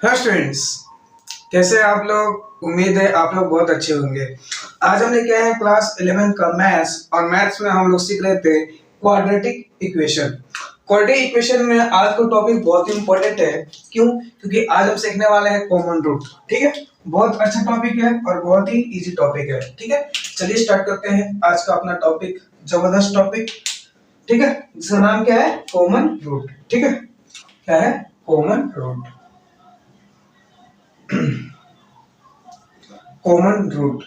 हाँ स्टूडेंट्स, कैसे हैं आप लोग। उम्मीद है आप लोग बहुत अच्छे होंगे। आज हम लेके आए हैं क्लास 11 का मैथ्स, और मैथ्स में हम लोग सीख रहे थे क्वाड्रेटिक इक्वेशन। क्वाड्रेटिक इक्वेशन में आज का टॉपिक बहुत ही इंपॉर्टेंट है। क्यों? क्योंकि आज हम सीखने वाले हैं कॉमन रूट। ठीक है, बहुत अच्छा टॉपिक है और बहुत ही इजी टॉपिक है। ठीक है, चलिए स्टार्ट करते हैं आज का अपना टॉपिक, जबरदस्त टॉपिक। ठीक है, जिसका नाम क्या है? Common root. ठीक है, क्या है? Common root. कॉमन रूट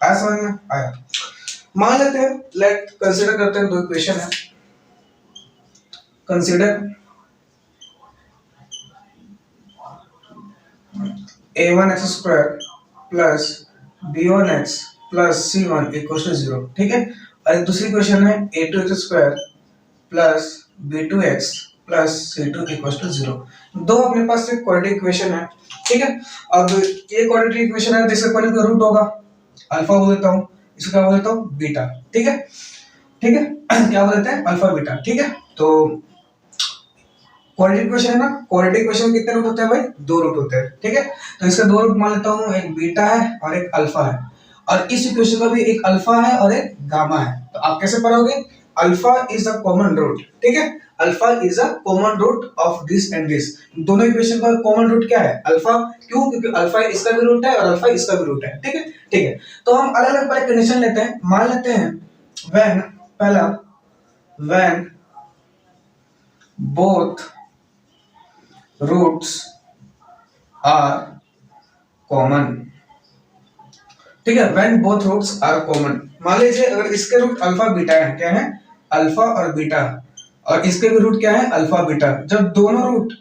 आया समझ में? आया। मान लेते हैं, लेट कंसीडर करते हैं, दो इक्वेशन है। Consider a1x² plus b1x plus c1 equal to 0। ठीक है, और एक दूसरी इक्वेशन है a2x² plus b2x plus c2 equal to 0। दो अपने पास एक क्वाड्रेटिक इक्वेशन है। ठीक है, अब ये क्वाड्रेटिक इक्वेशन है जिसका कोई रूट होगा, अल्फा बोल देता हूँ, इसको क्या बोल देता हूँ? बीटा। ठीक है, ठीक है क्या बोल देते हैं? Alpha beta. ठीक है, तो क्वाड्रेटिक इक्वेशन है ना, क्वाड्रेटिक इक्वेशन कितने रूट होते हैं भाई? दो रूट होते हैं। ठीक है, तो इसका दो रूट मान लेता हूँ, एक बीटा है और एक अल्फा है, और इस इक्वेशन का भी एक अल्फा है और एक गामा है। तो आप कैसे पढ़ोगे? Alpha is a common root. ठीक है, alpha is a common root of this and this. दोनों इक्वेशन का कॉमन रूट क्या है? अल्फा। क्यों? क्योंकि अल्फा इसका भी रूट है और अल्फा इसका भी रूट है। ठीक है, ठीक है, तो हम अलग अलग पहले कंडीशन लेते हैं। मान लेते हैं व्हेन, पहला when both roots are common. ठीक है, when both roots are common. मान लीजिए अगर इसके रूट अल्फा बीटा है, क्या है? अल्फा और बीटा, और इसके भी रूट क्या है? Alpha beta. जब दोनों रूट,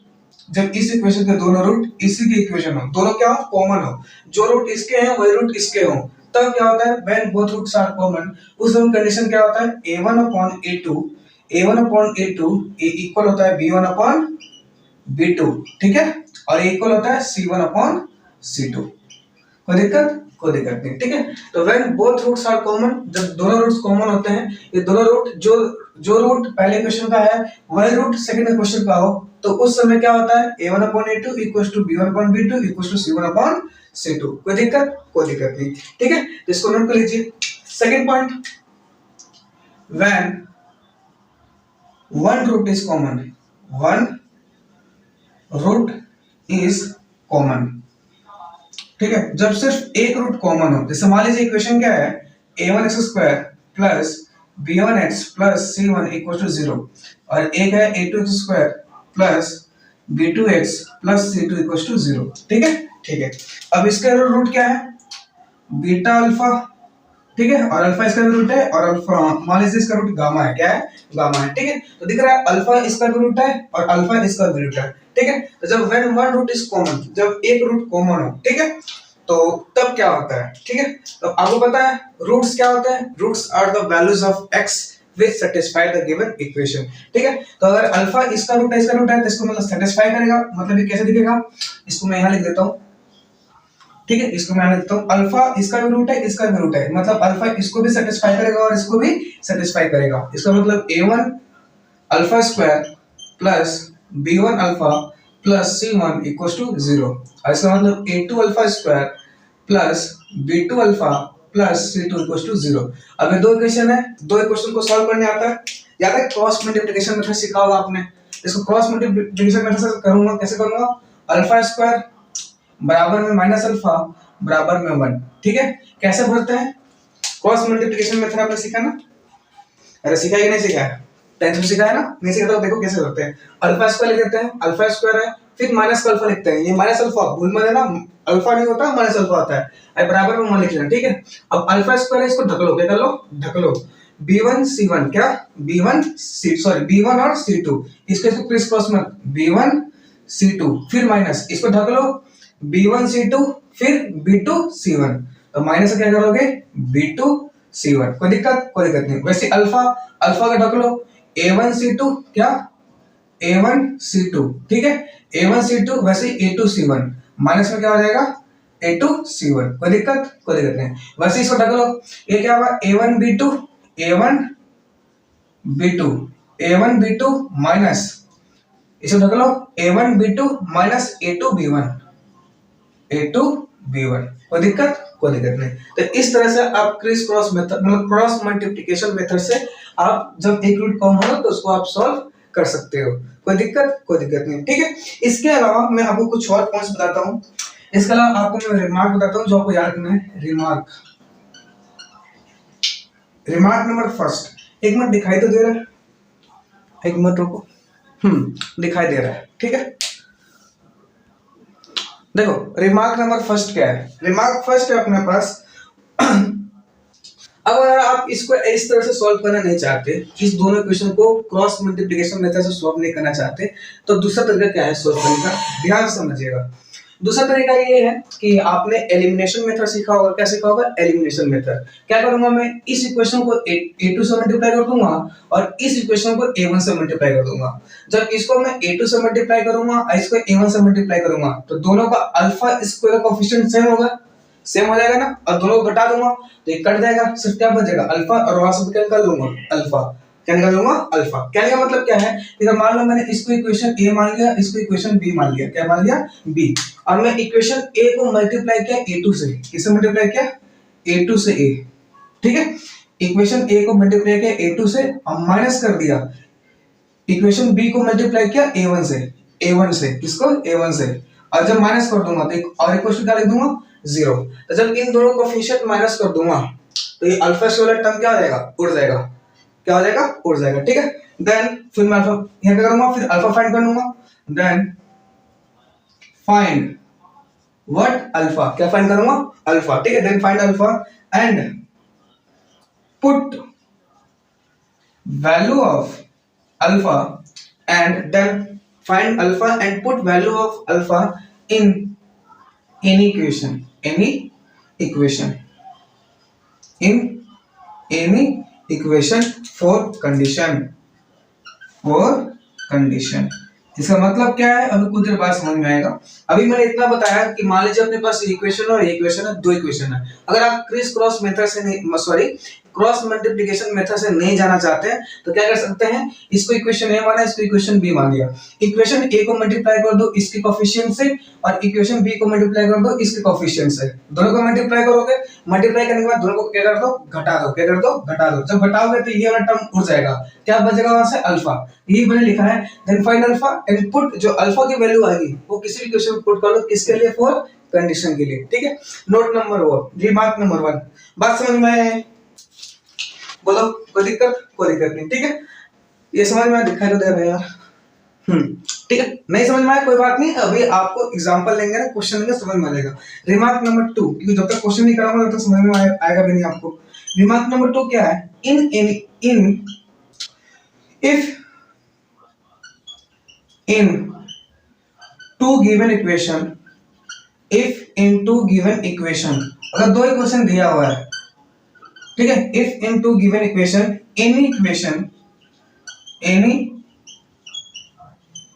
जब इस इक्वेशन के दोनों रूट इसी की इक्वेशन हो, दोनों क्या हो? कॉमन हो, जो रूट इसके हैं वही रूट इसके हो, तब क्या होता है? When both roots are common. उस समय कंडीशन क्या होता है? a1/a2, a1/a2 इक्वल होता है b1/b2। ठीक है, और इक्वल होता है c1/c2। कोई दिक्कत? कोई दिक्कत नहीं। ठीक है, तो when both roots are common, जब दोनों रूट्स कॉमन होते हैं, ये दोनों रूट, जो जो रूट पहले क्वेश्चन का है वही रूट सेकंड क्वेश्चन का हो, तो उस समय क्या होता है? a1/a2 equals to b1/b2 equals to c1/c2। कोई दिक्कत? कोई दिक्कत नहीं। ठीक है, तो इसको नोट कर लीजिए। Second point, when one root is common, one root is common. ठीक है, जब सिर्फ एक रूट कॉमन हो, जैसे मान लीजिए इक्वेशन क्या है? a1x² plus b1x plus c1 equal to 0, और एक है a2x² plus b2x plus c2 equal to 0। ठीक है, ठीक है, अब इसका रूट क्या है? Beta alpha. ठीक है, और अल्फा इसका भी रूट है, और अल्फा मान लीजिए इसका रूट गामा है। क्या है? गामा है। ठीक है, तो दिख रहा है अल्फा इसका भी रूट है और अल्फा इसका भी रूट है। ठीक है, तो जब when one root is common, जब एक रूट कॉमन हो, ठीक है, तो तब क्या होता है? ठीक है, तो आपको पता है रूट्स क्या होते हैं? Roots are the values of x which satisfy the given equation। ठीक है, तो अगर अल्फा इसका रूट है, इसका रूट है, तो इसको मतलब सेटिस्फाई करेगा। मतलब ये कैसे दिखेगा? इसको मैं यहां लिख देता हूं। ठीक है, इसको मैं लिखता हूं, अल्फा इसका भी रूट है, इसका भी रूट है, मतलब अल्फा इसको भी सेटिस्फाई करेगा और इसको भी सेटिस्फाई करेगा। इसका मतलब a1 alpha square plus b1 alpha plus c1 equals to 0, और इसका मतलब a2 alpha square plus b2 alpha plus c2 equals to 0। अब ये दो इक्वेशन है, दो इक्वेशन को सॉल्व करने आता है, याद है क्रॉस मल्टीप्लिकेशन मेथड सीखा होगा आपने। इसको क्रॉस मल्टीप्लिकेशन मेथड से करूंगा, कैसे करूंगा? अल्फा स्क्वायर बराबर में माइनस अल्फा बराबर में 1। ठीक है, कैसे भरते हैं? क्रॉस मल्टीप्लिकेशन मेथड आपने सीखा ना? अरे सीखा कि नहीं सीखा है? 10th में सीखा है ना? नहीं सीखा तो देखो कैसे करते हैं। अल्फा स्क्वायर लिख देते हैं, अल्फा स्क्वायर है, फिर माइनस का अल्फा लिखते हैं। ये माइनस अल्फा भूल मत देना, अल्फा नहीं होता, माइनस अल्फा होता है। अब बराबर में 1 लिख लेना। ठीक है, अब अल्फा स्क्वायर है, इसको ढक लो। क्या कर लो? ढक लो। b1 c1, क्या b1 c, सॉरी b1 और c2, इसको क्रिस क्रॉस मत, b1 c2 फिर माइनस, इसको ढक लो, b1 c2 फिर b2 c1, तो माइनस से क्या करोगे? b2 c1। कोई दिक्कत? कोई दिक्कत नहीं। वैसे अल्फा, अल्फा का ढक लो, a1 c2, क्या a1 c2। ठीक है, a1 c2 वैसे a2 c1, माइनस में क्या हो जाएगा? a2 c1। कोई दिक्कत? कोई दिक्कत नहीं। वैसे इसको ढक लो, ये क्या हुआ? a1 b2, a1 b2, a1 b2 minus, इसे ढक लो a1 b2 minus a2 b1। A2B1। कोई दिक्कत? कोई दिक्कत नहीं। तो इस तरह से आप क्रिस क्रॉस मेथड मतलब क्रॉस मल्टीप्लिकेशन मेथड से आप जब एक रूट कॉमन हो तो उसको आप सॉल्व कर सकते हो। कोई दिक्कत? कोई दिक्कत नहीं, ठीक है। इसके अलावा मैं आपको कुछ और पॉइंट्स बताता हूँ। इसके अलावा आपको मैं रिमार्क बताता हूँ जो आपको याद करना है। Remark number first. एक मिनट दिखाई तो दे रहा है? एक मिनट रुको। दिखाई दे रहा है, ठीक है। देखो रिमार्क नंबर फर्स्ट क्या है? रिमार्क फर्स्ट है अपने पास अब अगर आप इसको इस तरह से सॉल्व करना नहीं चाहते, इस दोनों इक्वेशन को क्रॉस मल्टीप्लिकेशन मेथड से सॉल्व नहीं करना चाहते, तो दूसरा तरीका क्या है सॉल्व करने का? ध्यान से समझिएगा। दूसरा तरीका ये है कि आपने एलिमिनेशन मेथड सीखा होगा। क्या सीखा होगा? Elimination method. क्या करूंगा मैं? इस इक्वेशन को a2 से मल्टीप्लाई कर दूंगा और इस इक्वेशन को a1 से मल्टीप्लाई कर दूंगा। जब इसको मैं a2 से मल्टीप्लाई करूंगा और इसको a1 से मल्टीप्लाई करूंगा तो दोनों का अल्फा स्क्वायर का कोएफिशिएंट सेम होगा, सेम हो जाएगा ना। और दोनों को घटा दूंगा तो ये कट जाएगा, सिर्फ क्या बचेगा? अल्फा। और वहां से क्या निकाल लूंगा? अल्फा। क्या निकाल लूंगा? अल्फा। कहने का मतलब क्या है? इधर मान लो मैंने इसको इक्वेशन ए मान लिया, इसको इक्वेशन बी मान लिया। क्या मान लिया? बी। और मैं इक्वेशन ए को मल्टीप्लाई किया a2 से। किससे मल्टीप्लाई किया? a2 से a, ठीक है। इक्वेशन ए को मल्टीप्लाई किया a2 से और माइनस कर दिया इक्वेशन बी को मल्टीप्लाई किया a1 से। a1 से किसको? a1 से। और जब माइनस कर दूंगा तो एक और इक्वेशन क्या लिख दूंगा? 0। तो जब इन दोनों कोएफिशिएंट माइनस कर दूंगा तो ये अल्फा से वाला टर्म क्या हो जाएगा? उड़ जाएगा। क्या हो जाएगा? उड़ जाएगा, ठीक है। देन फिर मैं अल्फा यहां क्या करूंगा? फिर अल्फा फाइंड कर लूंगा। Then find what? अल्फा। क्या फाइंड करूंगा? अल्फा, ठीक है। Then find alpha and put value of alpha and then find alpha and put value of alpha in any equation in any equation for condition। इसका मतलब क्या है? अभी कुछ देर बाद समझ में आएगा। अभी मैंने इतना बताया कि मान लीजिए अपने पास इक्वेशन और इक्वेशन है, दो इक्वेशन है। अगर आप क्रिस क्रॉस मेथड से नहीं, सॉरी, क्रॉस मल्टीप्लिकेशन मेथड से नहीं जाना चाहते हैं तो क्या कर सकते हैं? इसको इक्वेशन ए माना, इसको इक्वेशन बी मान लिया। इक्वेशन ए को मल्टीप्लाई कर दो इसके कोएफिशिएंट से और इक्वेशन बी को मल्टीप्लाई कर दो इसके कोएफिशिएंट से। दोनों को मल्टीप्लाई करोगे, मल्टीप्लाई करने के बाद दोनों को क्या कर दो? घटा दो। क्या कर दो? घटा दो। जब घटाओगे तो ये वाला टर्म उड़ जाएगा। क्या बचेगा वहां से? अल्फा। यही मैंने लिखा है। Then find alpha and put, जो अल्फा की वैल्यू आएगी वो किसी भी इक्वेशन में पुट कर लो। किसके लिए? फॉर कंडीशन के लिए, ठीक है। Note number 1, remark number 1। बात समझ में आए? बोलो कोई दिक्कत? कोई दिक्कत नहीं, ठीक है। ये समझ में दिखाई तो दे रहा है यार। ठीक है। नहीं समझ में आया कोई बात नहीं, अभी आपको एग्जांपल लेंगे ना, क्वेश्चन लेंगे, समझ में आ जाएगा। रिमार्क नंबर 2, क्योंकि जब तक क्वेश्चन नहीं कराऊंगा तब तक समझ में आएगा भी नहीं आपको। रिमार्क नंबर 2 क्या है? इन if in two given equation, अगर दो इक्वेशन दिया हुआ है, ठीक है। if in two given equation any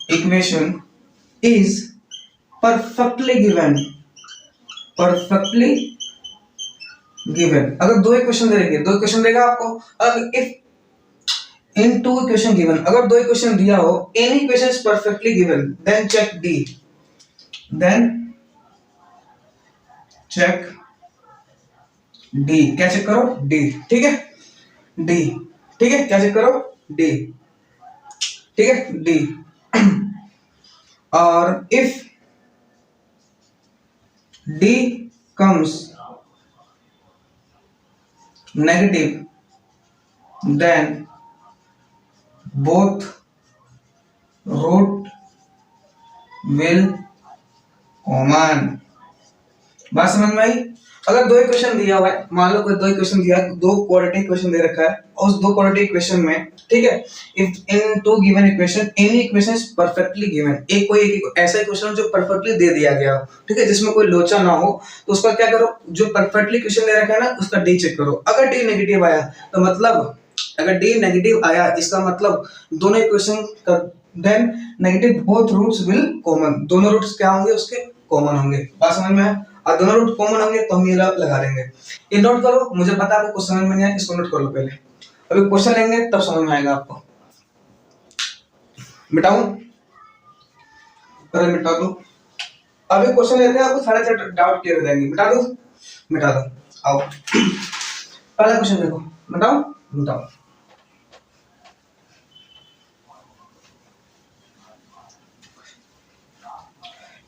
equation is perfectly given, अगर दो इक्वेशन देगा आपको। अगर if in two equation given, अगर दो इक्वेशन दिया हो, any equation is perfectly given, then check D, क्या चेक करो? D, ठीक है। D, ठीक है। क्या चेक करो? D, ठीक है। D। और if D comes negative, then both root will common। बात समझ में आई? अगर दो इक्वेशन दिया हुआ है, मान लो कोई दो इक्वेशन दिया है, दो क्वाड्रेटिक इक्वेशन दे रखा है और उस दो क्वाड्रेटिक इक्वेशन में, ठीक है, if in two given equation any equation is perfectly given, एक ऐसा इक्वेशन जो परफेक्टली दे दिया गया हो, ठीक है, जिसमें कोई लोचा ना हो, तो उसका क्या करो? जो परफेक्टली इक्वेशन दे रखा है ना, उसका डी चेक करो। अगर डी नेगेटिव आया तो मतलब, अगर डी नेगेटिव आया इसका मतलब दोनों इक्वेशन का then negative both roots will common, दोनों रूट्स क्या होंगे? उसके कॉमन होंगे। बात समझ में आया? और दोनों रूट कॉमन होंगे तो हम ये लगा देंगे। ये नोट करो, मुझे पता है आपको कुछ समझ में नहीं आया, इसको नोट कर लो पहले, अभी क्वेश्चन लेंगे तब समझ में आएगा आपको। मिटाऊं? पहले मिटा दो। अभी क्वेश्चन लेते हैं, आपको सारे डाउट क्लियर हो जाएंगे। मिटा दो, मिटा दो। आओ पहला क्वेश्चन देखो, बताओ बताओ।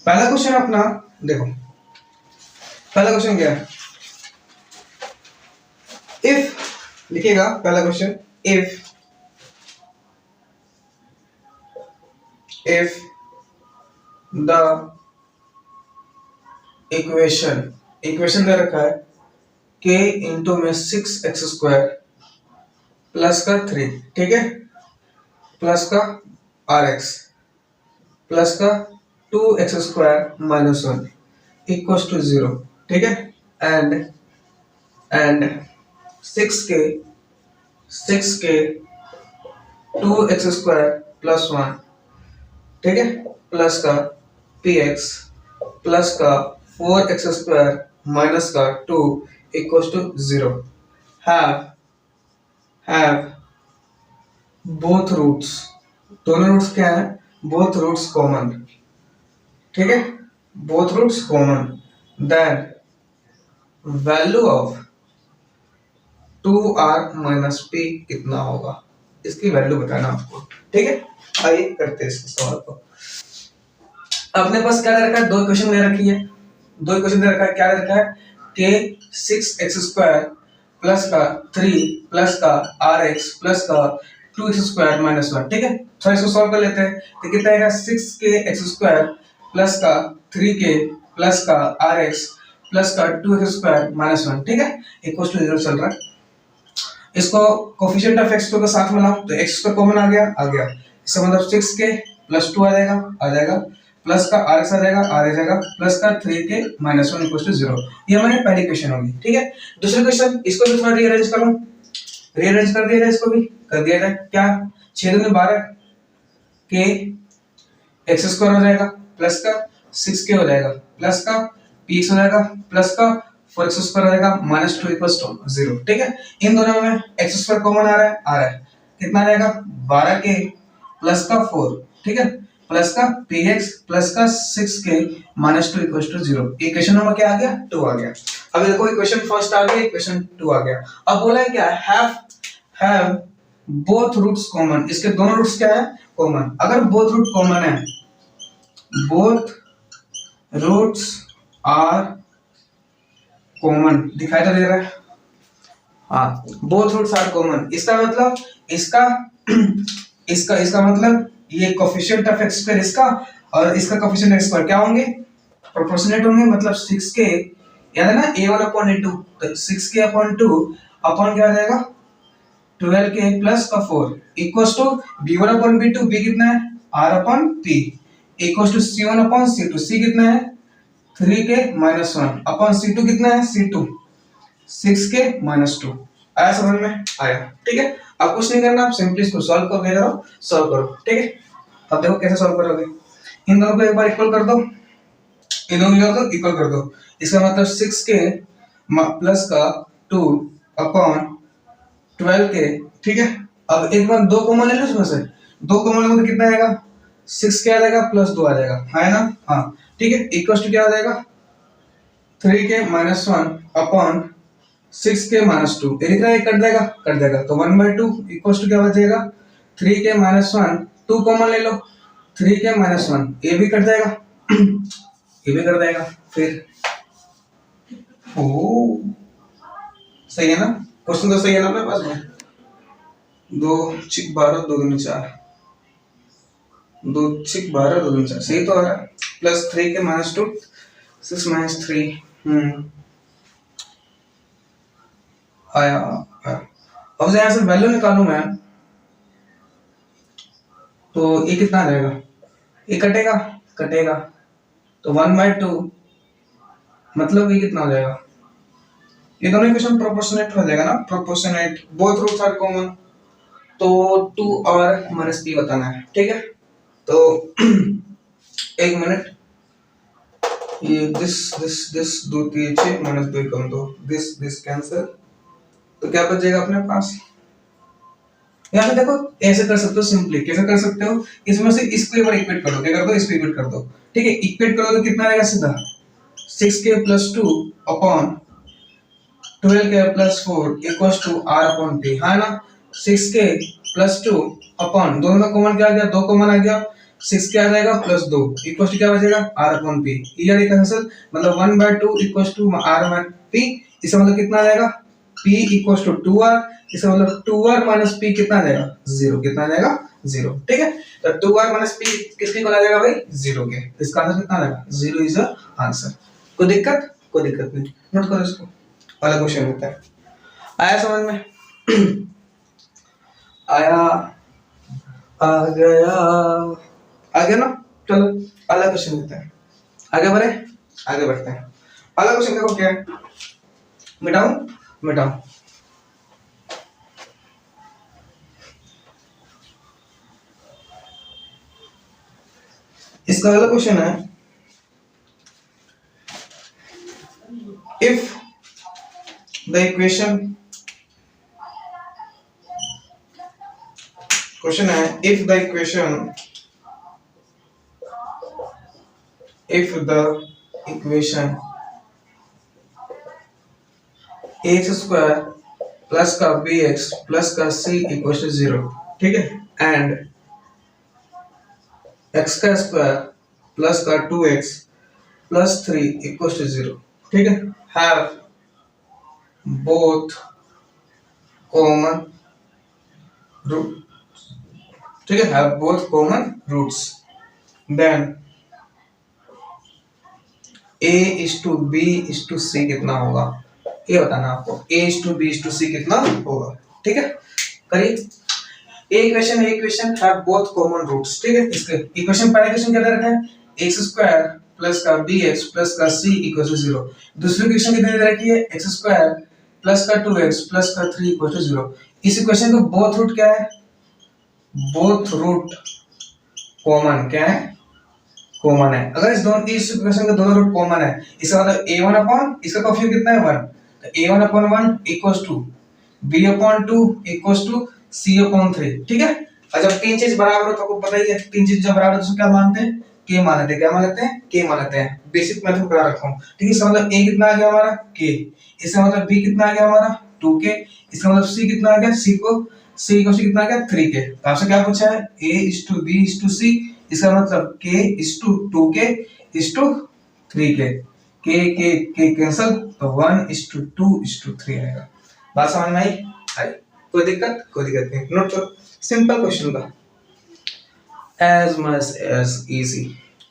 पहला क्वेश्चन अपना देखो, पहला क्वेश्चन क्या है? इफ लिखिएगा पहला क्वेश्चन, इफ द इक्वेशन दे रखा है k इंटू में 6x² प्लस का 3, ठीक है, प्लस का rx प्लस का 2x² माइनस 1 इक्वल्स टू 0, ठीक है, एंड 6k 2x² प्लस 1, ठीक है, प्लस का px प्लस का 4x² माइनस का 2 equals to 0 have both roots, दोनों रूट्स क्या है? बोथ रूट्स कॉमन, ठीक है, both roots common, then value of 2r minus p कितना होगा, इसकी वैल्यू बताना आपको, ठीक है। आइए करते हैं इस सवाल को। अपने पास क्या दे रखा है? दो इक्वेशन दे रखी है, दो इक्वेशन दे रखा है। क्या दे रखा है? k 6x² प्लस का 3 प्लस का rx प्लस का 2x² माइनस 1, ठीक है। थोड़ा इसको सॉल्व कर लेते हैं, तो कितना आएगा? 6kx² प्लस का 3k प्लस का rx प्लस का 2x² माइनस 1, ठीक है, इक्वल टू 0 चल रहा है। इसको कोफिशिएंट ऑफ x को साथ में लाओ तो x का कॉमन आ गया, इसका मतलब 6k प्लस 2 आ जाएगा, प्लस का rx आ जाएगा, प्लस का 3k माइनस 1 इक्वल टू 0। ये हमारी पहली क्वेश्चन होगी, ठीक है। दूसरी क्वेश्चन, इसको भी थोड़ा रीअरेंज करो, रीअरेंज कर दिया जाए, इसको भी कर दिया जाए। क्या? 6 दूनी 12 k x² हो जाएगा, प्लस का 6k हो जाएगा, प्लस का px हो जाएगा, प्लस का 4x² हो जाएगा, माइनस 2 इक्वल्स टू 0, ठीक है। इन दोनों में x² कॉमन आ रहा है, कितना आ जाएगा? 12k प्लस का 4, ठीक है, प्लस का px प्लस का 6k minus 2 equals to 0। Equation number क्या आ गया? 2 आ गया। अब देखो इक्वेशन फर्स्ट आ गया, इक्वेशन 2 आ गया। अब बोला है क्या? हैव बोथ रूट्स कॉमन, इसके दोनों रूट्स क्या है? कॉमन। अगर बोथ रूट कॉमन है, बोथ रूट्स आर कॉमन, दिखाई तो दे रहा है, हाँ, बोथ रूट्स आर कॉमन। इसका मतलब इसका मतलब ये कोफिशिएंट ऑफ x² इसका और इसका कोफिशिएंट x² क्या होंगे? प्रोपोर्शनेट होंगे, मतलब 6k, याद है ना, a1 अपॉन a2, तो 6k अपॉन 2 अपॉन क्या आ जाएगा? 12k प्लस का 4 equals to b1 upon b2, b कितना है? r upon p equals to c1 upon c2, c कितना है? 3k माइनस 1 अपॉन c2 कितना है? c2 6k minus 2। आया समझ में? आया, ठीक है। अब कुछ नहीं करना, आप सिंपली इसको सॉल्व कर दे रहा हो, सॉल्व करो, ठीक है। अब देखो कैसे सॉल्व करोगे। इन दोनों को एक बार इक्वल कर दो, इन दोनों को इक्वल कर दो। इसका मतलब 6k प्लस का 2 अपॉन 12k, ठीक है। अब एक बार 2 कॉमन ले लो, इसमें से 2 कॉमन लो तो कितना आएगा? 6k आ जाएगा प्लस 2 आ जाएगा, है ना, हाँ, ठीक है। इक्वल टू क्या आ जाएगा? 3k minus 1 upon 6k minus 2, ये लिख रहा है, कट देगा तो 1/2 इक्वल्स टू क्या बचेगा? 3k माइनस 1, 2 कॉमन ले लो, 3k माइनस 1, ये भी कट जाएगा ये भी कट जाएगा, फिर ओ सही है ना, क्वेश्चन तो सही है ना मेरे पास में। 2 6 12 2 दूनी 4, 2 6 12 2 दूनी 4, सही तो आ रहा है। प्लस 3k माइनस 2, 6 माइनस 3, आया। अब यहाँ से वैल्यू निकालूं मैं, तो ये कितना आ जाएगा? ये कटेगा तो 1/2, मतलब ये कितना हो जाएगा? ये दोनों इक्वेशन प्रोपोर्शनेट हो जाएगा ना, proportionate, both roots are common, तो 2 और माइनस p बताना है, ठीक है। तो एक मिनट, ये this 2 3 6 minus 2 come 2, this cancel, तो क्या बच जाएगा अपने पास? या फिर देखो ऐसे कर सकते हो सिंपली, कैसे कर सकते हो, इसमें से इसको एक बार इक्वेट कर दो, क्या कर दो, इसको इक्वेट कर दो, ठीक है। इक्वेट करोगे तो कितना आएगा सीधा 6k+2 upon 12k+4 equals to r upon t, है ना। 6k+2 अपॉन, दोनों में कॉमन क्या आ गया, 2 कॉमन आ गया, 6 क्या आ जाएगा प्लस 2 इक्वल्स टू क्या बचेगा r अपॉन p। क्लियर है कैंसिल, मतलब 1/2 equals to r upon p। इसका मतलब कितना आ जाएगा, p इक्वल्स टू 2r, इसका मतलब 2r माइनस p कितना आ जाएगा, 0, कितना आ जाएगा 0, ठीक है। तो 2r माइनस p किसके को आ जाएगा भाई, 0 के, तो इसका आंसर कितना आ जाएगा, 0 इज द आंसर। कोई दिक्कत, कोई दिक्कत नहीं, नोट करो इसको, वाला क्वेश्चन होता है। आया समझ में आया, आ गया ना। चलो अगला क्वेश्चन लेते हैं, आगे बढ़े, आगे बढ़ते हैं। अगला क्वेश्चन देखो क्या है, मिटाऊं, मिटाऊं, इसका अगला क्वेश्चन है, इफ द इक्वेशन, क्वेश्चन है if the equation, if the equation ax square plus का bx plus का c equals to 0, ठीक है, and x का स्क्वायर plus का 2x plus 3 equals to 0, ठीक है, have both common root, ठीक है, have both common roots, then a is to b is to c कितना होगा, ये बताना आपको, a is to b is to c कितना होगा, ठीक है। करिए एक question have both common roots, ठीक है। इसके इक्वेशन, पहला इक्वेशन क्या दे रखा है, x² प्लस का bx प्लस का c इक्वल टू 0। दूसरी इक्वेशन कितनी दे रखी है, x² प्लस का 2x प्लस का 3 इक्वल टू 0। इस इक्वेशन का बोथ रूट क्या है, बोथ रूट कॉमन, क्या है, कॉमन है। अगर इस दोनों, इस इक्वेशन के दोनों रूट कॉमन है, इसका मतलब a1 अपॉन, इसका कोएफिशिएंट कितना है 1, तो a1 upon 1 equals to b upon 2 equals to c upon 3, ठीक है। और जब तीन चीज बराबर हो तो आपको पता ही है, तीन चीज जब बराबर हो तो क्या मानते हैं, k मान लेते हैं, क्या मान लेते हैं, k मान लेते हैं। बेसिक मेथड करा रखा हूं, ठीक है। इसका मतलब a कितना आ गया हमारा, k, इसका मतलब b कितना आ गया हमारा 2k, इसका मतलब c कितना आ गया, c इक्वल टू कितना आ गया 3k। तो आपसे क्या पूछा है, a is to b is to c, इसका मतलब k is to 2k is to 3k, k cancel, तो 1 is to 2 is to 3 आएगा। बात समझ में आई, कोई दिक्कत, कोई दिक्कत नहीं, नोट करो, सिंपल क्वेश्चन था, as much as easy,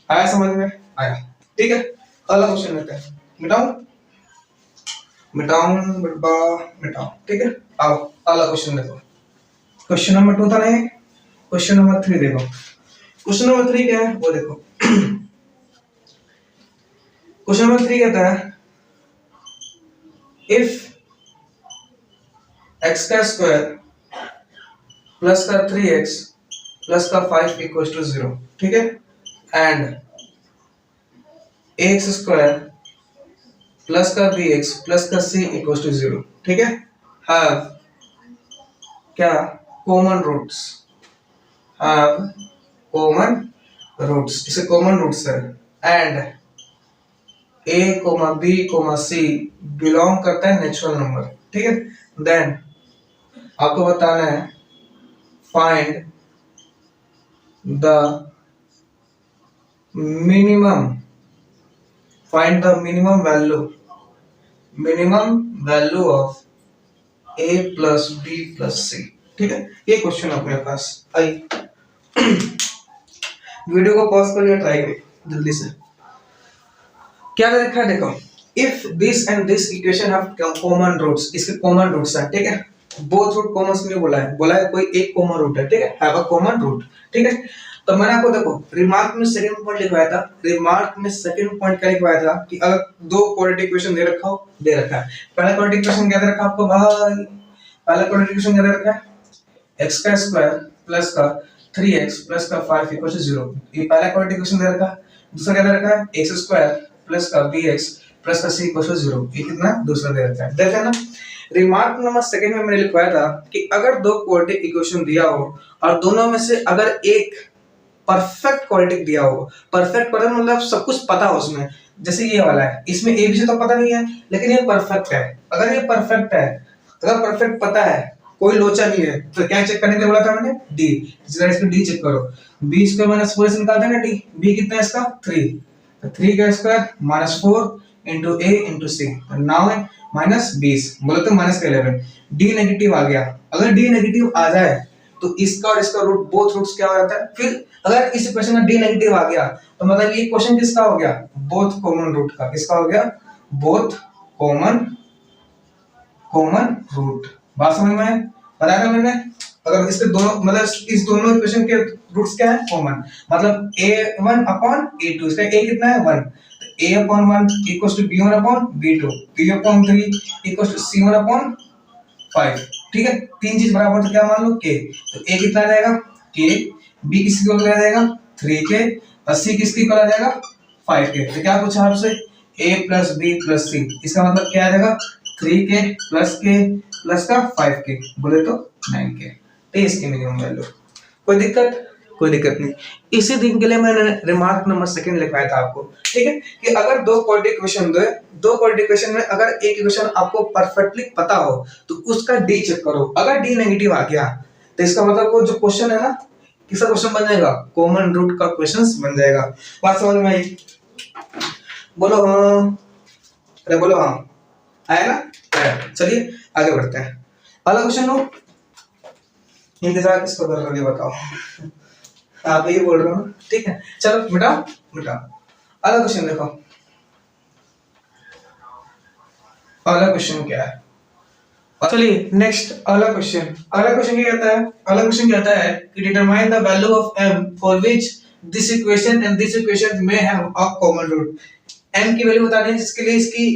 आया समझ में आया, ठीक है। अगला क्वेश्चन लेते हैं, मिटाऊं, मिटाऊं, ठीक है। आओ अगला क्वेश्चन देखो, क्वेश्चन नंबर 2 था नहीं, क्वेश्चन नंबर 3 देखो। क्वेश्चन नंबर 3 क्या है वो देखो। क्वेश्चन नंबर 3 कहता है इफ x का स्क्वायर प्लस का 3x प्लस का 5 इक्वल्स टू 0, ठीक है, एंड ax स्क्वायर प्लस का bx प्लस का c इक्वल्स टू 0, ठीक है, हैव क्या, common roots, have common roots, इसे कॉमन रूट्स है, and a, b, c belong करता है नेचुरल नंबर, ठीक है। देन आपको बताना है find the minimum, find the minimum value of a plus b plus c, ठीक है। ये क्वेश्चन अपने पास आई, वीडियो को पॉज करिए, ट्राई करिए जल्दी से। क्या देखा है, देखो, if this and this equation have common roots, इसके कॉमन रूट्स हैं, ठीक है। बोथ रूट कॉमन नहीं बोला है कोई एक कॉमन रूट है, ठीक है, हैव अ कॉमन रूट, ठीक है। तो मैंने आपको देखो रिमार्क में सेकंड पॉइंट लिखवाया था, रिमार्क में सेकंड पॉइंट क्या लिखवाया था कि अगर दो क्वाड्रेटिक इक्वेशन दे रखा हो, दे रखा है, पहला क्वाड्रेटिक इक्वेशन क्या दे रखा आपको भाई, पहला क्वाड्रेटिक इक्वेशन क्या दे रखा है, x का स्क्वायर प्लस का 3x प्लस का 5 इक्वल टू 0, ये पहला क्वाड्रेटिक इक्वेशन दे रखा है। दूसरा क्या दे रखा है, x स्क्वायर प्लस का bx प्लस का c इक्वल टू 0, ये कितना दूसरा दे रखा है, देखा ना। रिमार्क नंबर सेकंड में मैंने लिखवाया था कि अगर दो क्वाड्रेटिक इक्वेशन दिया हो और दोनों में से अगर एक परफेक्ट क्वाड्रेटिक दिया हो, परफेक्ट पता मतलब सब कुछ पता हो उसमें, जैसे ये वाला है, इसमें ए बी सी तो पता नहीं है लेकिन ये परफेक्ट है। अगर ये परफेक्ट है, अगर परफेक्ट पता है, कोई लोचा नहीं है, तो क्या चेक करने के लिए बोला था मैंने? डी। जरा इसको डी चेक करो, बी स्क्वायर माइनस 4 से निकालते हैं ना डी, बी कितना है इसका 3, तो 3 का स्क्वायर माइनस 4 इंटू ए इंटू सी, 9 है माइनस 20, बोले तो माइनस 11, डी नेगेटिव आ गया। अगर डी नेगेटिव आ जाए तो इसका और इसका रूट, बोथ रूट्स क्या हो जाता है? फिर अगर इस इक्वेशन में डी नेगेटिव आ गया तो मतलब ये क्वेश्चन किसका हो गया? बोथ कॉमन रूट का। किसका हो गया? Both common root. बात समझ में आया? बताया था मैंने, अगर इसके दोनों मतलब इस दोनों इक्वेशन के रूट्स क्या है? कॉमन, मतलब a1 अपॉन a2, इसका a कितना है? 1, तो a upon 1 equals to b1 upon b2, b upon 3 equals to c1 upon 5। ठीक है, तीन चीज बराबर तो क्या मान लो? k, तो a कितना आ जाएगा? k, b किसकी इक्वल आ जाएगा? 3k, और c किसकी इक्वल आ जाएगा? 5k। तो क्या पूछा आपसे? a plus b plus c, इसका मतलब क्या आ जाएगा? 3k प्लस k प्लस का 5k, बोले तो 9k। तो इसकी मिनिमम वैल्यू। कोई दिक्कत? कोई दिक्कत नहीं। इसी दिन के लिए मैंने रिमार्क नंबर सेकंड लिखवाया था आपको। ठीक है, कि अगर दो क्वाड्रेटिक इक्वेशन दो क्वाड्रेटिक इक्वेशन में अगर एक इक्वेशन आपको परफेक्टली पता हो तो उसका डी चेक करो। अगर डी नेगेटिव आ गया तो इसका मतलब वो जो क्वेश्चन है ना, किसका क्वेश्चन बन जाएगा? कॉमन रूट का क्वेश्चन बन जाएगा। बात समझ में आई? बोलो हाँ, अरे बोलो हाँ, आया ना? चलिए आगे बढ़ते हैं। अगला क्वेश्चन लो, इंतजार किसको कर रहे हो बताओ? आप ये बोल रहे हो ना, ठीक है, चलो मिटाओ मिटाओ। अगला क्वेश्चन देखो, अगला क्वेश्चन क्या है? चलिए नेक्स्ट अगला क्वेश्चन। अगला क्वेश्चन क्या कहता है? अगला क्वेश्चन कहता है कि determine the value of m for which this equation and this equation may have a common root. m की वैल्यू बतानी है जिसके लिए इसकी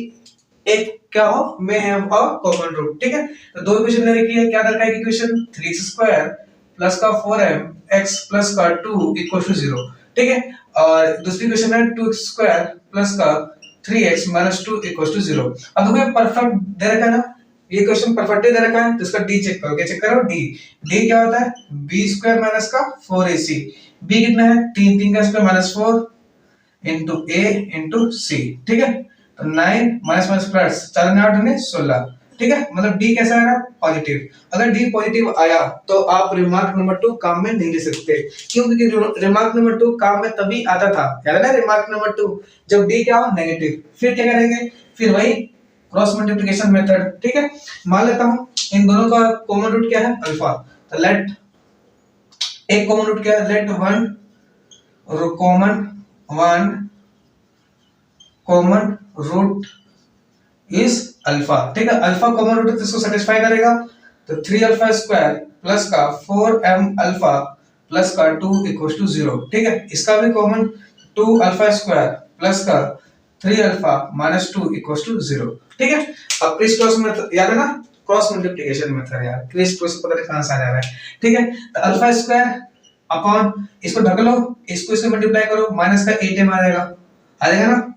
एक क्या हो? May have a common root. ठीक है, तो दो इक्वेशन ले रखी है। क्या दरकार है? इक्वेशन 3x स्क्वायर प्लस का 4m x प्लस का 2 इक्वल टू 0। ठीक है, और दूसरी इक्वेशन है 2x स्क्वायर प्लस का 3x माइनस 2 इक्वल टू 0। अब देखो ये परफेक्ट दे रखा है ना, ये क्वेश्चन परफेक्ट दे रखा है, तो इसका डी चेक करो। क्या चेक करो? डी। डी क्या होता है? b स्क्वायर माइनस का 4ac। b कितना है? 3, 3 का square minus 4 into a into c। ठीक है, तो 9 माइनस माइनस प्लस 4 9 8 16। ठीक है, मतलब डी कैसा आएगा? पॉजिटिव। अगर डी पॉजिटिव आया तो आप रिमार्क नंबर 2 काम में नहीं ले सकते। क्यों? क्योंकि रिमार्क नंबर 2 काम में तभी आता था, याद है ना? रिमार्क नंबर 2 जब डी क्या हो? नेगेटिव। फिर क्या करेंगे? फिर वही क्रॉस मल्टीप्लिकेशन मेथड। ठीक है, मान लेता हूं इन दोनों का कॉमन रूट क्या है? अल्फा। तो लेट एक कॉमन रूट क्या है? Let one common root is alpha. ठीक है, अल्फा कॉमन रूट है तो इसको सेटिस्फाई करेगा। तो 3 अल्फा स्क्वायर प्लस का 4m अल्फा प्लस का 2 इक्वल टू 0। ठीक है, इसका भी कॉमन 2 अल्फा स्क्वायर प्लस का 3 अल्फा माइनस 2 इक्वल टू 0। ठीक है, अब क्रिस क्रॉस मेथड याद है ना? क्रॉस मल्टीप्लिकेशन मेथड यार, क्रिस क्रॉस पता नहीं कहां से आ रहा है। ठीक है, तो अल्फा स्क्वायर अपॉन इसको ढक लो, इसको इससे मल्टीप्लाई करो, माइनस का 8m आ जाएगा ना?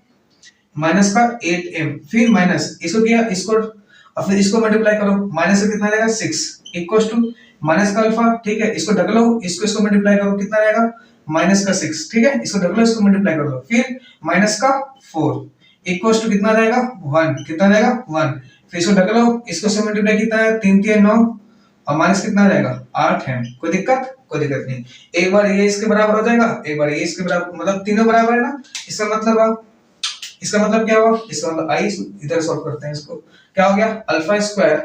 माइनस का 8m, फिर माइनस इसको किया, इसको और फिर इसको मल्टीप्लाई करो, माइनस का कितना आ जाएगा? 6 इक्वल्स टू माइनस का अल्फा। ठीक है, इसको ढक लो, इसको मल्टीप्लाई करो, कितना आएगा? माइनस का 6। ठीक है, इसको ढक लो, इसको मल्टीप्लाई कर दो, फिर माइनस का 4 इक्वल्स टू कितना आएगा? 1। कितना आएगा? 1। फिर इसको ढक लो, इसको से मल्टीप्लाई कितना है? 3 3 9 और माइनस कितना आ जाएगा? 8 है। कोई दिक्कत? कोई दिक्कत नहीं। एक बार ये इसके बराबर हो जाएगा, एक बार ये इसके बराबर, मतलब तीनों बराबर है ना? इसका मतलब क्या हुआ? इसका मतलब आई इधर सॉल्व करते हैं इसको। क्या हो गया? अल्फा स्क्वायर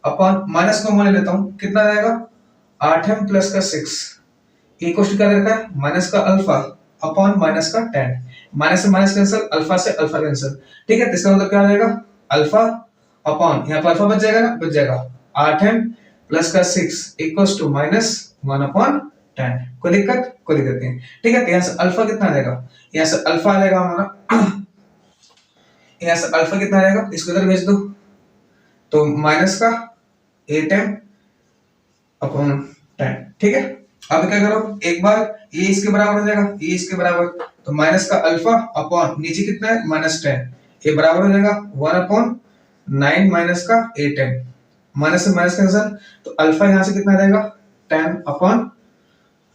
अपॉन माइनस को मैं ले लेता हूं, कितना रहेगा? 8m प्लस का 6 इक्वल टू क्या रहता है? माइनस का अल्फा अपॉन माइनस का 10। माइनस से माइनस कैंसिल, अल्फा से अल्फा कैंसिल। ठीक है, तो इसका मतलब क्या हो जाएगा? अल्फा अपॉन, यहां पर अल्फा बच जाएगा ना? बच जाएगा 8m प्लस का 6 इक्वल टू माइनस 1 अपॉन 10। कोई दिक्कत? कोई दिक्कत नहीं। ठीक है, तो यहां से अल्फा कितना आ जाएगा? यहां से अल्फा आ जाएगा हमारा, यहाँ से अल्फा कितना रहेगा? इसको इधर भेज दो, तो माइनस का 8m अपॉन 10। ठीक है, अब क्या करो, एक बार ये इसके बराबर हो जाएगा, ये इसके बराबर, तो माइनस का अल्फा अपॉन नीचे कितना है? माइनस 10, ये बराबर हो जाएगा 1 अपॉन 9 माइनस का 8m, माइनस से माइनस कैंसिल, तो अल्फा यहाँ से कितना आ जाएगा 10 अपॉन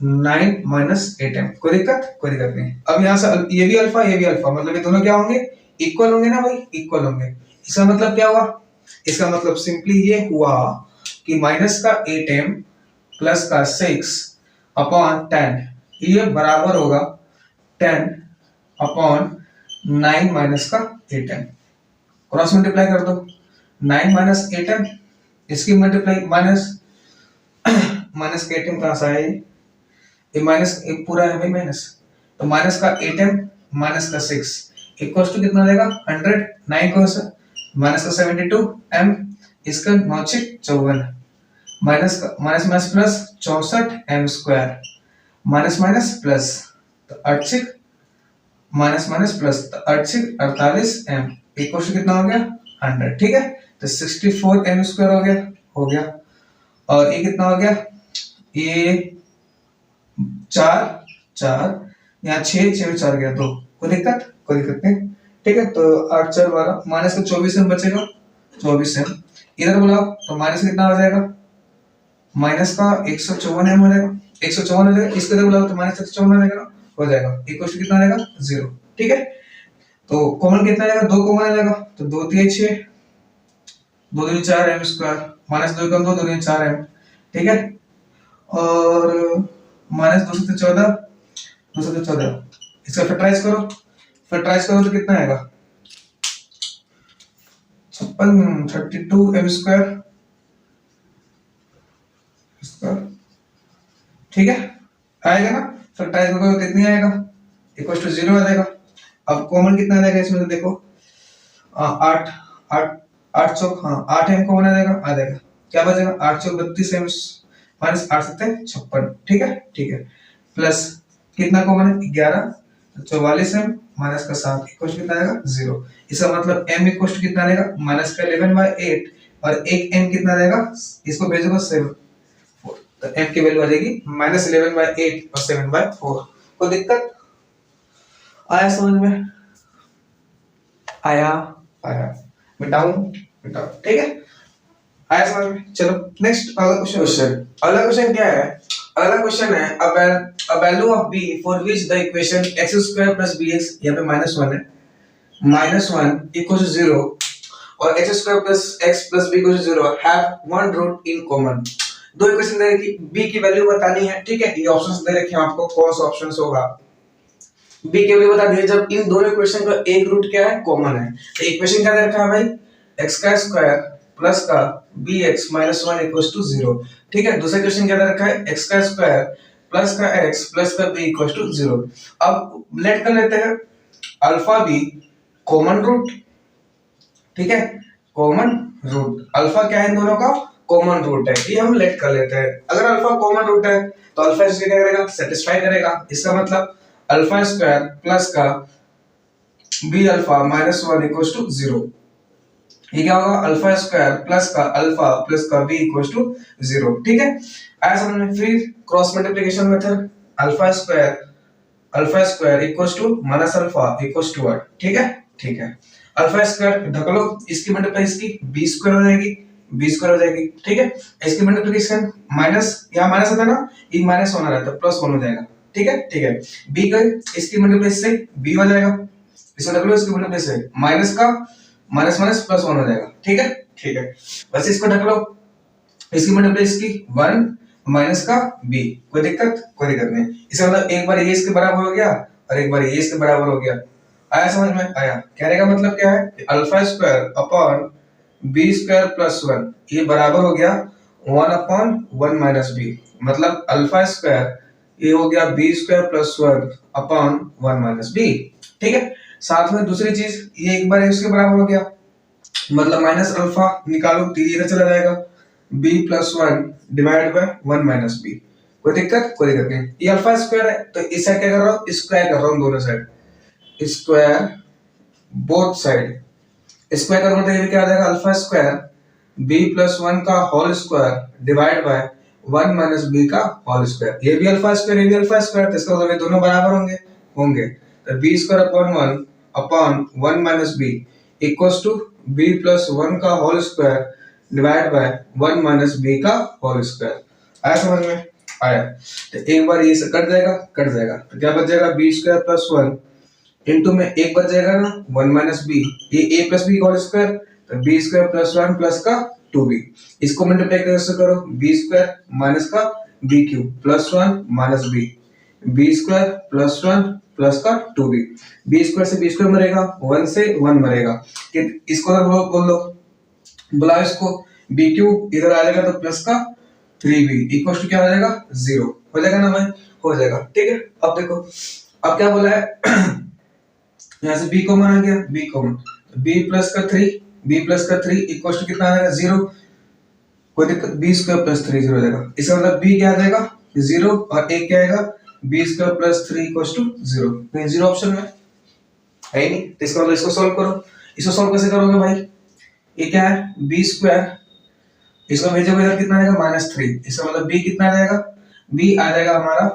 9 माइनस 8m। कोई दिक्कत नहीं। अब यहाँ से ये भी अल्फा मतलब ये दोनों क्या होंगे, इक्वल होंगे ना भाई, इक्वल होंगे। इसका मतलब क्या हुआ, इसका मतलब सिंपली ये हुआ कि माइनस का 8m प्लस का 6 अपॉन 10 ये बराबर होगा 10 अपॉन 9 माइनस का 8m। क्रॉस मल्टीप्लाई कर दो, 9 माइनस 8m, इसकी मल्टीप्लाई माइनस माइनस का 8m कहां से आया, ये माइनस एक पूरा है भाई माइनस, तो माइनस का 8m माइनस का 6 इक्वल टू कितना देगा 100, 9 को से माइनस का 72m, इसका 9 54, माइनस का minus minus plus 64m square, minus minus plus तो 8 माइनस माइनस प्लस तो 48m इक्वल टू कितना हो गया 100। ठीक है, तो 64m स्क्वायर हो गया। और ये कितना हो गया, ये 4 यहाँ 6 4 गया 2, कोई दिक्कत नहीं। ठीक है, तो 8 4 12 माइनस का 24m बचेगा, 24m इधर बुलाओ तो माइनस कितना हो जाएगा, माइनस का 154m हो जाएगा, 154 हो जाएगा, इसको इधर बुलाओ तो माइनस 154 हो जाएगा इक्वल टू कितना आएगा 0। ठीक है, तो कॉमन कितना आएगा, 2 कॉमन आ जाएगा, तो 2 3 6 2 3 4m स्क्वायर माइनस 2 कम 2 2 3 4m। ठीक है, और माइनस 2 से 14 2 से 14, इसका फैक्टराइज करो तो कितना आएगा 56 32m स्क्वायर इसका। ठीक है, आएगा ना, फैक्टराइज करोगे तो इतनी आएगा इक्वल टू 0 आ जाएगा। अब कॉमन कितना आ जाएगा इसमें, तो देखो 8 8 8 चौक, हाँ 8m कॉमन आ जाएगा, क्या बचेगा 8 चौक 32m माइनस 8 7 56। ठीक है, प्लस कितना कॉमन है 11 तो 44m माइनस का 7 इक्वल कितना आएगा 0। इसका मतलब m इक्वल टू कितना आएगा माइनस का 11/8 और एक m कितना आएगा, इसको भेजोगे 7, तो m की वैल्यू आ जाएगी माइनस 11/8 और 7/4। कोई दिक्कत आया समझ में, आया मिटाऊं, ठीक है, आया समझ में। चलो नेक्स्ट अगला क्वेश्चन क्या है, अगला क्वेश्चन है a value of b for which the equation x square plus bx, यहाँ पे -1 है, -1 equals 0 और x square plus x plus b equals 0 have one root in common। दो इक्वेशन दे रखी, b की वैल्यू बतानी है। ठीक है, ये ऑप्शंस दे रखे हैं आपको, कौन सा ऑप्शंस होगा, b की वैल्यू बता दीजिए जब इन दोनों इक्वेशन का एक रूट क्या है कॉमन है। तो इक्वेशन क्या दे रखा है भाई, x का स्क्वायर प्लस का bx माइनस 1 इक्वल्स टू 0। ठीक है, दूसरा क्वेश्चन क्या दे रखा है, x का स्क्वायर प्लस का x प्लस का b इक्वल्स टू 0। अब लेट कर लेते हैं अल्फा b कॉमन रूट। ठीक है, कॉमन रूट अल्फा क्या है, इन दोनों का कॉमन रूट है, ये हम लेट कर लेते हैं। अगर अल्फा कॉमन रूट है तो अल्फा इससे क्या करेगा, सेटिस्फाई करेगा। इसका मतलब अल्फा स्क्वायर प्लस का b alpha minus 1 equals to 0। ये क्या होगा, अल्फा स्क्वायर प्लस का अल्फा प्लस का बी इक्वल्स टू 0। ठीक है, आया समझ में। फिर cross multiplication method, alpha square equals to minus alpha equals to 8। ठीक है, अल्फा स्क्वायर ढक लो, इसकी मल्टीप्लाई इसकी बी स्क्वायर हो जाएगी। ठीक है, इसकी मल्टीप्लिकेशन माइनस, यहाँ माइनस होता है ना, ये माइनस होना रहता है, प्लस 1 हो जाएगा। ठीक है, बी का इसकी मल्टीप्लाई से बी हो जाएगा, इसको ढक लो, इसकी मल्टीप्लाई से माइनस का माइनस माइनस प्लस 1 हो जाएगा। ठीक है, बस इसको ढक लो, इसकी मल्टीप्लाई इसकी 1 माइनस का b। कोई दिक्कत नहीं। इसका मतलब एक बार ये इसके बराबर हो गया और एक बार ये इसके बराबर हो गया। आया समझ में, आया। कहने का मतलब क्या है, alpha square upon b square plus 1 ये बराबर हो गया 1 अपॉन 1 माइनस बी। मतलब अल्फा स्क्वायर ये हो गया b square plus 1 upon 1 minus b. ठीक है, साथ में दूसरी चीज, ये एक बार इसके बराबर हो गया, मतलब माइनस अल्फा निकालो, तीर इधर चला जाएगा, b plus 1 divide by 1 minus b। कोई दिक्कत नहीं। ये अल्फा स्क्वायर है तो इस साइड क्या कर रहा हूँ, स्क्वायर कर रहा हूँ, दोनों side square, both side square करूंगा तो ये क्या आ जाएगा, अल्फा स्क्वायर b प्लस 1 का whole square divide by 1 minus b का होल स्क्वायर। ये भी अल्फा स्क्वायर, ये भी अल्फा स्क्वायर, तो इसका मतलब ये दोनों बराबर होंगे। तो b square upon 1 minus b equals to B plus one का whole square divide by one minus B का होल स्क्वायर। आया समझ में? आया। तो एक बार ये कट जाएगा, कट जाएगा, तो क्या बच जाएगा? B square plus one into में एक बच जाएगा ना वन माइनस बी, ये a plus b whole square, तो b square plus one plus का टू बी, इसको मल्टीप्लाई कैसे करो? बी स्क्वायर माइनस का b cube plus one minus b, b square plus one plus का टू बी, बी स्क्वायर से b square मरेगा, one से वन मरेगा, कि इसको बोल दो, बुलाओ इसको, बी क्यूब इधर आ जाएगा तो प्लस का थ्री बी इक्वल टू क्या हो जाएगा? जीरो। हो जाएगा ना भाई? हो जाएगा। ठीक है, अब देखो अब क्या बोला है यहाँ से b कॉमन आ गया, b कॉमन, b प्लस का थ्री, b प्लस का थ्री इक्वल टू कितना आ जाएगा? जीरो। कोई दिक्कत? b square plus three zero आ जाएगा, इसका मतलब b क्या आ जाएगा? जीरो, और a क्या आएगा? b square plus three equal to zero. तो जीरो ऑप्शन में है ही नहीं, तो इसका मतलब इसको सॉल्व करो। इसको सॉल्व कैसे करोगे भाई? ये क्या है? b स्क्वायर, इसको भेजोगे इधर कितना आएगा? माइनस थ्री, इसका मतलब b कितना आ जाएगा? b आ जाएगा हमारा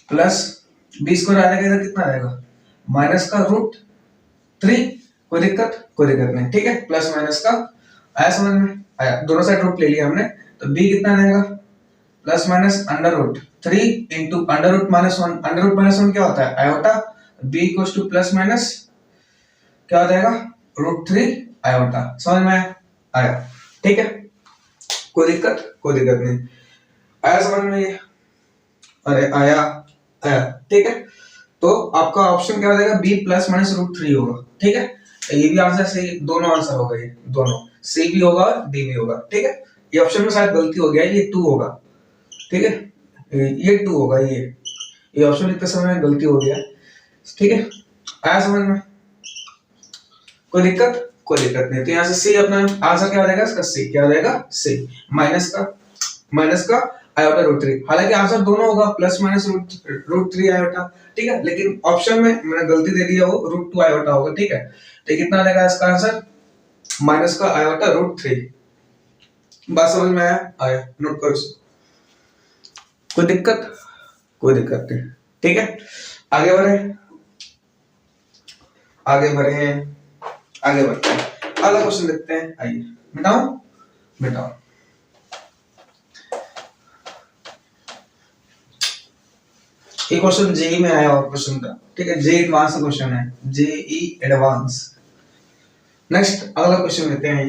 प्लस बी स्क्वायर आ जाएगा, इधर कितना आएगा? माइनस का रूट थ्री। कोई दिक्कत? कोई दिक्कत नहीं। ठीक है, प्लस माइनस का आया समझ में? आया। दोनों साइड रूट ले लिया हमने, तो बी कितना आएगा? Plus minus under root three into under root minus one. Under root minus one क्या होता है? Iota. B equal to plus minus क्या हो जाएगा? Root three iota. समझ में आया? आया। ठीक है, कोई दिक्कत? कोई दिक्कत नहीं। आया समझ में ये? अरे आया, आया। ठीक है, तो आपका ऑप्शन क्या हो जाएगा? B plus minus root three होगा। ठीक है, तो ये भी आंसर सही, दोनों आंसर होगा, ये दोनों सी भी होगा और डी भी होगा। ठीक है, ये ऑप्शन में शायद गलती हो गया, ये टू होगा। ठीक है, ये टू होगा, ये ऑप्शन लिखते समय गलती हो गया। ठीक है, आया समझ में? कोई दिक्कत? कोई दिक्कत नहीं। तो यहाँ से सी अपना आंसर क्या हो जाएगा? इसका सी क्या हो जाएगा? सी माइनस का आयोटा रूट थ्री। हालांकि आंसर दोनों होगा, plus minus root three iota. ठीक है, लेकिन ऑप्शन में मैंने गलती दे दिया, वो रूट टू आयोटा होगा। ठीक है, तो कितना आ जाएगा इसका आंसर? माइनस का आयोटा रूट थ्री। बात समझ में आया? आया, नोट करो। कोई दिक्कत? कोई दिक्कत नहीं। ठीक है, आगे बढ़े, आगे बढ़े, आगे बढ़ते हैं। अगला क्वेश्चन देखते हैं। आइए, मिटाओ मिटाओ। ये क्वेश्चन जेई में आया और क्वेश्चन था। ठीक है, जेई एडवांस क्वेश्चन है, जेई एडवांस। नेक्स्ट अगला क्वेश्चन लेते हैं।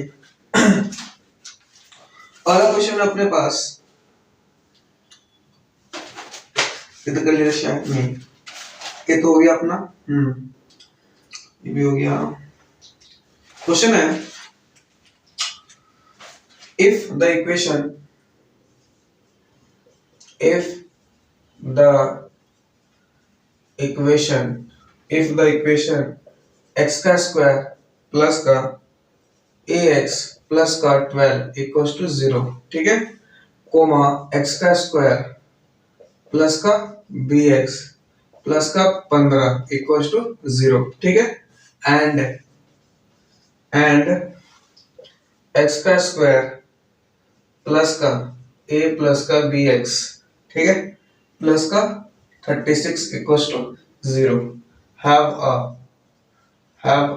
अगला क्वेश्चन अपने पास कितना कर लिया शायद नहीं, ये तो हो गया अपना। ये भी हो गया। क्वेश्चन है, इफ द इक्वेशन x का स्क्वायर प्लस का ax प्लस का 12 इक्वल्स टू 0, ठीक है, कोमा x का स्क्वायर प्लस का bx प्लस का 15 इक्वल्स टू 0, ठीक है, एंड x का स्क्वायर प्लस का a प्लस का bx, ठीक है, प्लस का 36 equals to 0 have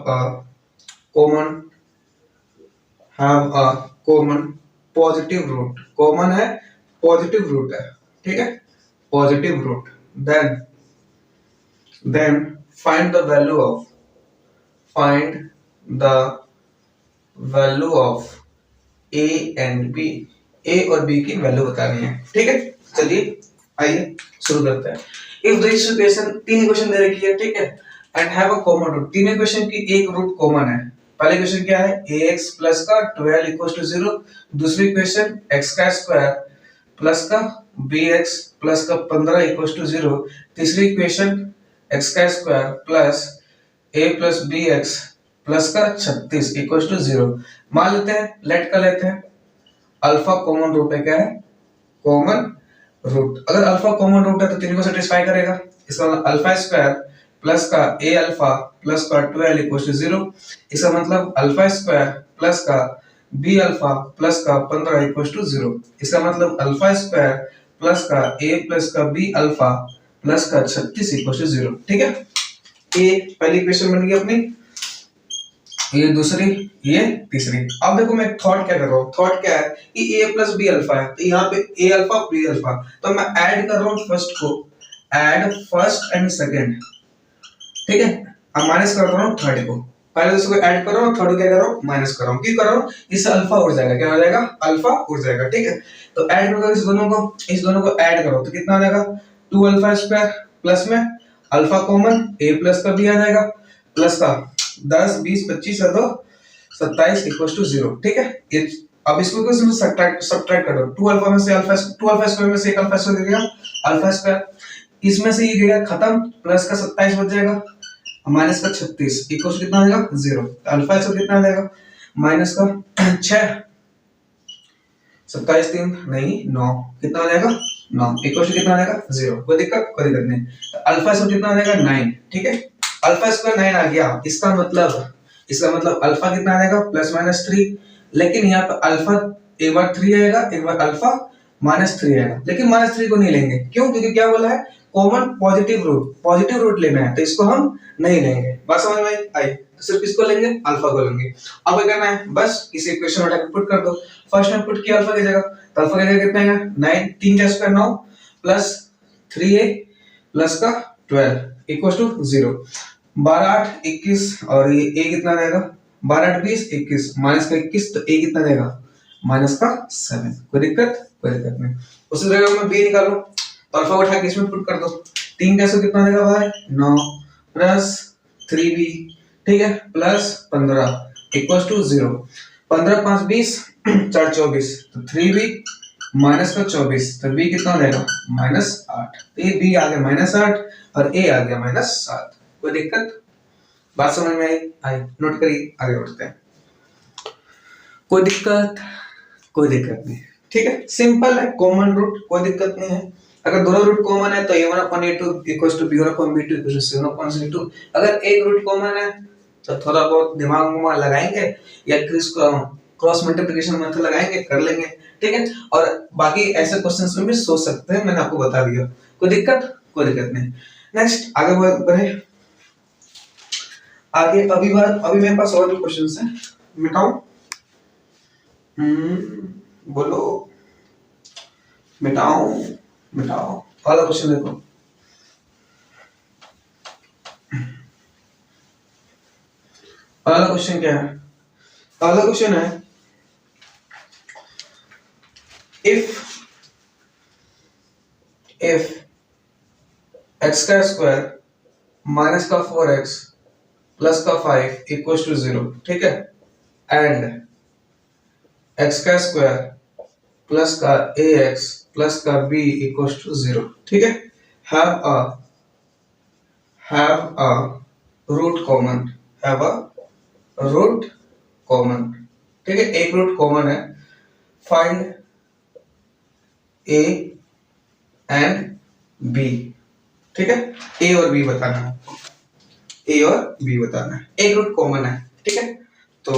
a common positive root. Common है, पॉजिटिव रूट है, ठीक है, positive root. Then find the value of a and b। a और b की वैल्यू बतानी है, ठीक है। चलिए आइए शुरू करते हैं। इफ दिस इक्वेशन, तीन इक्वेशन दे रखी है, ठीक है, and have a common root. तीन इक्वेशन की एक रूट कॉमन है। पहले इक्वेशन क्या है? ax प्लस का 12 इक्वल्स टू 0। दूसरी इक्वेशन x का स्क्वायर प्लस का bx प्लस का 15 इक्वल्स टू 0। तीसरी इक्वेशन x का square plus a plus bx plus का 36 इक्वल्स टू 0। मान लेते हैं, लेट कर लेते हैं, अल्फा कॉमन रूट है। क्या है? Common root. अगर अल्फा कॉमन रूट है तो तीन को सेटिस्फाई करेगा। इसका मतलब अल्फा स्क्वायर प्लस का a अल्फा प्लस का 12 इक्वल्स टू 0। इसका मतलब अल्फा स्क्वायर प्लस का b अल्फा प्लस का 15 इक्वल्स टू 0। इसका मतलब अल्फा स्क्वायर प्लस का a प्लस का b अल्फा प्लस का 36 इक्वल्स टू 0, ठीक है। a पहली इक्वेशन बन गई अपनी। ये दूसरी, ये तीसरी। अब देखो मैं थॉट क्या कर रहा हूँ, थॉट क्या है कि ए प्लस बी अल्फा है, तो यहाँ पे ए अल्फा बी अल्फा, तो मैं ऐड कर रहा हूँ फर्स्ट को, ऐड फर्स्ट एंड सेकेंड, ठीक है। अब माइनस कर रहा हूँ थर्ड को, पहले उसको ऐड कर रहा हूँ, थर्ड को क्या कर रहा हूँ, माइनस कर रहा हूँ। क्यों कर रहा हूँ, इससे अल्फा उड़ जाएगा, क्या हो जाएगा, अल्फा उड़ जाएगा, ठीक है। तो ऐड करो इस दोनों को ऐड करो तो कितना आ जाएगा, 2 अल्फा स्क्वायर प्लस में अल्फा कॉमन, ए प्लस का भी आ जाएगा, प्लस का 10 20 25 और 2 27 इक्वल टू 0, ठीक है। ये अब इसको कुछ सब्ट्रैक्ट कर दो, 2 अल्फा में से अल्फा, 2 अल्फा स्क्वायर में से एक अल्फा स्क्वायर गया, अल्फा स्क्वायर, इसमें से ये गया खत्म, प्लस का 27 बच जाएगा, माइनस का 36 इक्वल कितना आ जाएगा 0। अल्फा स्क्वायर कितना आ जाएगा, माइनस का 6, 27 3 नहीं 9, कितना आ जाएगा 9 इक्वल कितना आ जाएगा 0। कोई दिक्कत नहीं। तो अल्फा स्क्वायर कितना आ जाएगा 9, ठीक है। अल्फा स्क्वायर 9 आ गया, इसका मतलब अल्फा कितना आ जाएगा प्लस माइनस 3, लेकिन यहाँ पे अल्फा एक बार 3 आएगा, एक बार अल्फा माइनस 3 आएगा, लेकिन माइनस 3 को नहीं लेंगे, क्यों, क्योंकि क्या बोला है, कॉमन पॉजिटिव रूट लेना है, तो इसको हम नहीं लेंगे। बात समझ में आई, तो सिर्फ इसको लेंगे, अल्फा को लेंगे। अब क्या करना है, बस इस इक्वेशन में पुट कर दो, फर्स्ट में पुट किया अल्फा की जगह, तो अल्फा की जगह कितना आएगा 9, 3 का स्क्वायर 9 प्लस 3a प्लस का 12 इक्वल टू 0। 12 8 21 और ये a कितना रहेगा, 12 8 20 21 माइनस का 21, तो a कितना रहेगा माइनस का 7। कोई दिक्कत नहीं। उसी जगह में b निकालो, तो अल्फा उठा के इसमें पुट कर दो, 3 का स्क्वायर कितना रहेगा भाई 9 प्लस 3b, ठीक है, प्लस 15 इक्वल टू 0। 15 5 20 4 24, तो 3b माइनस का 24, तो b कितना रहेगा माइनस 8, तो ये b आ गया माइनस 8 और a आ गया माइनस 7। कोई दिक्कत, बात समझ में आई, नोट करिए, आगे बढ़ते हैं। कोई दिक्कत नहीं, ठीक है, सिंपल है, कॉमन रूट, कोई दिक्कत नहीं है। अगर दोनों रूट कॉमन है तो a1/a2 equals to b1/b2 equals to c1/c2। अगर एक रूट कॉमन है तो थोड़ा बहुत दिमाग में लगाएंगे या क्रॉस मल्टीप्लिकेशन मेथड लगाएंगे, कर लेंगे, ठीक है। और बाकी ऐसे क्वेश्चंस में भी सोच सकते हैं, मैंने आपको बता दिया। कोई दिक्कत नहीं। नेक्स्ट आगे बढ़े, आगे अभी मेरे पास और भी क्वेश्चंस हैं, मिटाऊं, बोलो, मिटाओ पहला क्वेश्चन देखो, पहला क्वेश्चन क्या है, पहला क्वेश्चन है if x का स्क्वायर माइनस का 4x प्लस का 5 इक्वल्स टू 0, ठीक है, एंड x का स्क्वायर प्लस का ax प्लस का b इक्वल्स टू 0, ठीक है, have a रूट कॉमन, ठीक है, एक रूट कॉमन है, फाइंड a एंड b, ठीक है, a और b बताना है, एक रूट कॉमन है, ठीक है। तो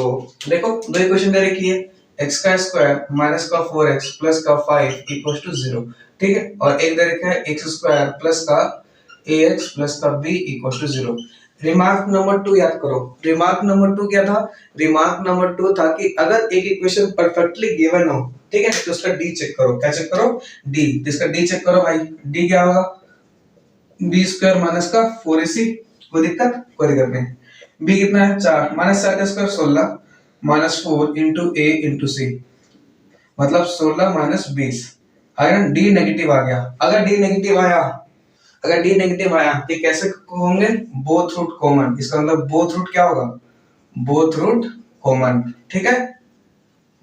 देखो दो इक्वेशन दे रखी है, x का स्क्वायर माइनस का 4x प्लस का 5 इक्वल्स टू 0, ठीक है, और एक दे रखा है x स्क्वायर प्लस का ax प्लस का b equals to 0। Remark number 2 याद करो, रिमार्क नंबर 2 क्या था, रिमार्क नंबर 2 था कि अगर एक इक्वेशन परफेक्टली गिवन हो, ठीक है, तो उसका d चेक करो, क्या चेक करो, d, इसका d चेक करो भाई, d क्या होगा, b स्क्वायर माइनस का 4ac, कोई दिक्कत नहीं। b कितना है 4, माइनस 4 का square 16 minus 4 into a into c, मतलब 16 माइनस 20, अगर d नेगेटिव आ गया, अगर d नेगेटिव आया तो कैसे होंगे, बोथ रूट कॉमन, इसका मतलब बोथ रूट क्या होगा, बोथ रूट कॉमन, ठीक है,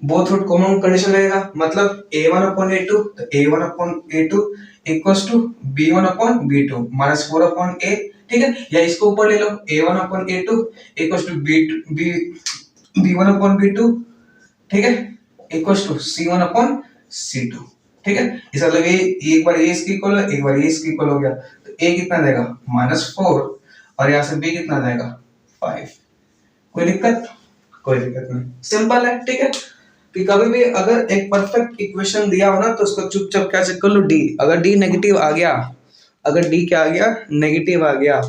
बोथ रूट कॉमन कंडीशन रहेगा, मतलब a1/a2, तो a1/a2 equals to b1/b2 minus 4/a, ठीक है, या इसको ऊपर ले लो, a1/a2 इक्वल्स टू b1/b2, ठीक है, इक्वल्स टू c1/c2, ठीक है। इसका मतलब ये एक बार ये इसकी इक्वल है, एक बार ये इसकी इक्वल हो गया, तो a कितना देगा -4 और यहाँ से b कितना देगा 5। कोई दिक्कत नहीं, सिंपल है, ठीक है। कि कभी भी अगर एक परफेक्ट इक्वेशन दिया हो ना तो उसको चुपचाप क्या चेक कर लो, d, अगर d नेगेटिव आ गया, अगर d क्या आ गया नेगेटिव आ गया,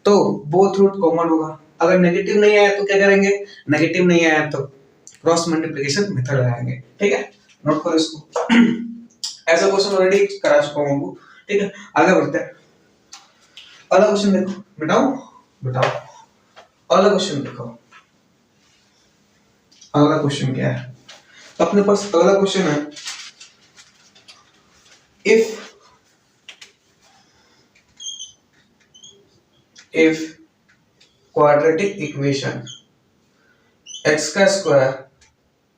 तो बोथ रूट कॉमन होगा, अगर नेगेटिव नहीं आया तो क्या करेंगे, नेगेटिव नहीं आया तो क्रॉस मल्टीप्लिकेशन मेथड लगाएंगे। ठीक है, नोट करो इसको। ऐसा क्वेश्चन ऑलरेडी करा चुका हूं। ठीक है, आगे बढ़ते हैं। अगला क्वेश्चन देखो, बताओ अगला क्वेश्चन देखो। अगला क्वेश्चन क्या है अपने पास? अगला क्वेश्चन है, if quadratic equation x का स्क्वायर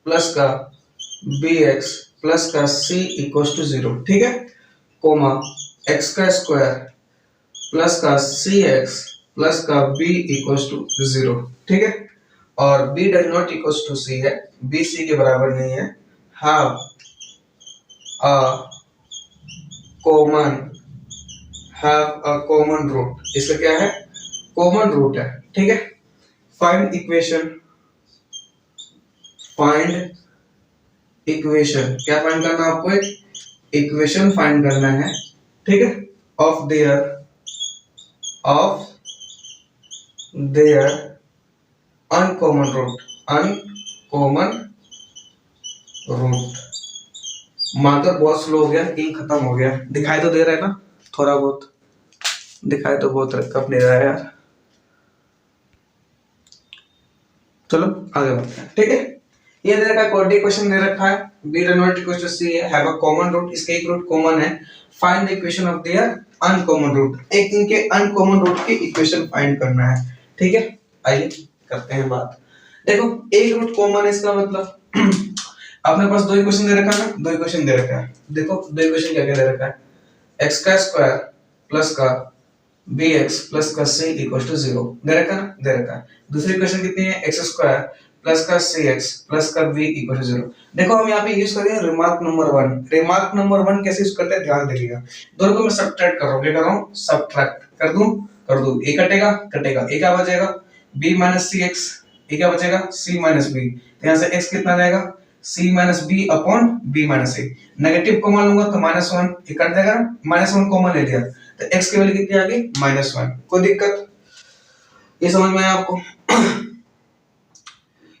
प्लस का bx प्लस का c इक्वल्स टू 0, ठीक है, कोमा x का स्क्वायर प्लस का cx प्लस का b इक्वल्स टू 0, ठीक है, और b does not equals to c है, b c के बराबर नहीं है, हैव अ कॉमन रूट, इसका क्या है, कॉमन रूट है। ठीक है, फाइंड इक्वेशन क्या फाइंड करना है आपको, एक इक्वेशन फाइंड करना है। ठीक है, of their uncommon root, marker बहुत स्लो हो गया, इंक खत्म हो गया, दिखाई तो दे रहा है ना, थोड़ा बहुत दिखाई तो बहुत कब नहीं रहा है यार। चलो आगे बढ़ते हैं। ठीक है, ये दे रखा है, क्वाड्रेटिक इक्वेशन दे रखा है, b not equal to c है, हैव अ कॉमन रूट, इसका एक रूट कॉमन है, find the equation of their uncommon root, एक इनके अनकॉमन रूट की इक्वेशन फाइंड करना है। ठीक है, आइए करते हैं बात। देखो एक रूट कॉमन है, इसका मतलब अपने पास दो इक्वेशन दे रखा है ना, दो इक्वेशन दे रखा है। देखो दो इक्वेशन क्या क्या दे रखा है, x का स्क्वायर प्लस का bx प्लस का c इक्वल टू 0 दे रखा है ना, दे रखा है। दूसरी इक्वेशन कितनी है, x स्क्वायर प्लस का cx प्लस का b इक्वल टू 0। देखो हम यहाँ पे यूज करेंगे रिमार्क नंबर 1। रिमार्क नंबर 1 कैसे यूज करते हैं ध्यान देखिएगा। दोनों को मैं सब्ट्रैक्ट कर रहा हूँ, क्या कर रहा हूँ, सब्ट्रैक्ट कर दूं, a कटेगा, a क्या बचेगा, b minus c x, a क्या बचेगा, c माइनस b, तो यहाँ से x कितना जाएगा, c minus b upon b minus a, negative common लूंगा तो माइनस 1 कट जाएगा, माइनस 1 कॉमन ले लिया तो x की वैल्यू कितनी आ गई, माइनस 1। कोई दिक्कत, ये समझ में आया आपको?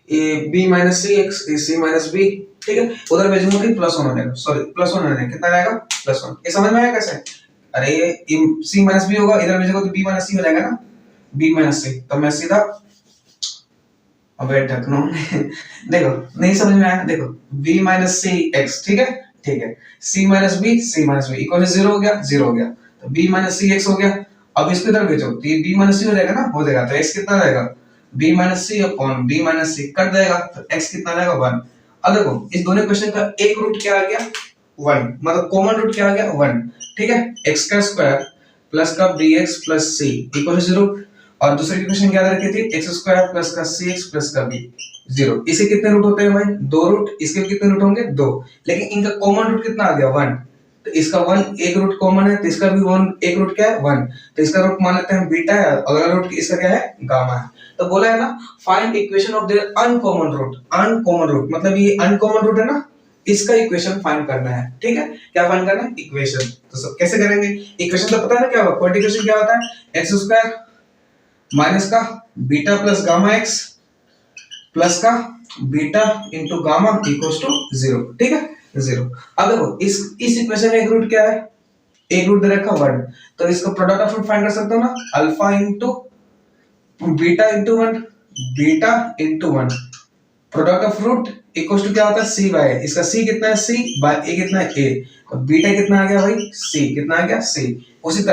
ये b minus c x, c माइनस b, ठीक है, उधर भेजूंगा कि प्लस 1 हो जाएगा, सॉरी प्लस 1 हो जाएगा, कितना आएगा, प्लस 1। ये समझ में आया कैसे? अरे ये c माइनस b होगा, इधर भेजोगे तो b माइनस c हो जाएगा ना, b माइनस c, तो मैं सीधा, अबे ढकनो देखो नहीं समझ में आया, देखो b माइनस सी एक्स, ठीक है, c माइनस b इक्वल टू 0 हो गया, तो b माइनस सी एक्स हो गया। अब इसको इधर भेजो तो ये b माइनस सी हो जाएगा ना, हो जाएगा, तो x कितना रहेगा, b माइनस सी अपॉन b माइनस सी कट जाएगा, तो x कितना रहेगा, 1। अब देखो इस दोनों क्वेश्चन का एक रूट क्या आ गया, 1, मतलब कॉमन रूट क्या आ गया, 1, ठीक है, x का स्क्वायर प्लस का bx plus c equal to 0, और दूसरी इक्वेशन क्या रखी थी, x स्क्वायर प्लस का cx प्लस का b 0। इसे कितने रूट होते हैं भाई, 2 रूट, इसके कितने रूट होंगे, 2, लेकिन इनका कॉमन रूट कितना आ गया, 1, तो इसका 1 एक रूट कॉमन है, तो इसका भी 1 एक रूट क्या है, 1, तो इसका रूट मान लेते हैं बीटा है, अगला रूट इसका क्या है, गामा है। तो बोला है ना, find equation of their uncommon root मतलब ये अनकॉमन रूट है ना, इसका इक्वेशन फाइंड करना है। ठीक है, क्या फाइंड करना है, इक्वेशन। तो सब कैसे करेंगे, इक्वेशन तो पता है ना क्या होगा, क्वाड्रेटिक इक्वेशन क्या होता है, x स्क्वायर माइनस का beta plus gamma x plus का beta into gamma equals to 0, ठीक है, 0। अब देखो इस इक्वेशन में एक रूट क्या है, एक रूट दे रखा 1, तो इसका प्रोडक्ट ऑफ रूट फाइंड कर सकते हो ना, alpha into beta into 1, beta into 1, product of root equals to क्या होता है, c बाय, इसका c कितना है, c बाय a कितना है, a, तो बीटा कितना आ गया भाई, c कितना आ गया, c। उसी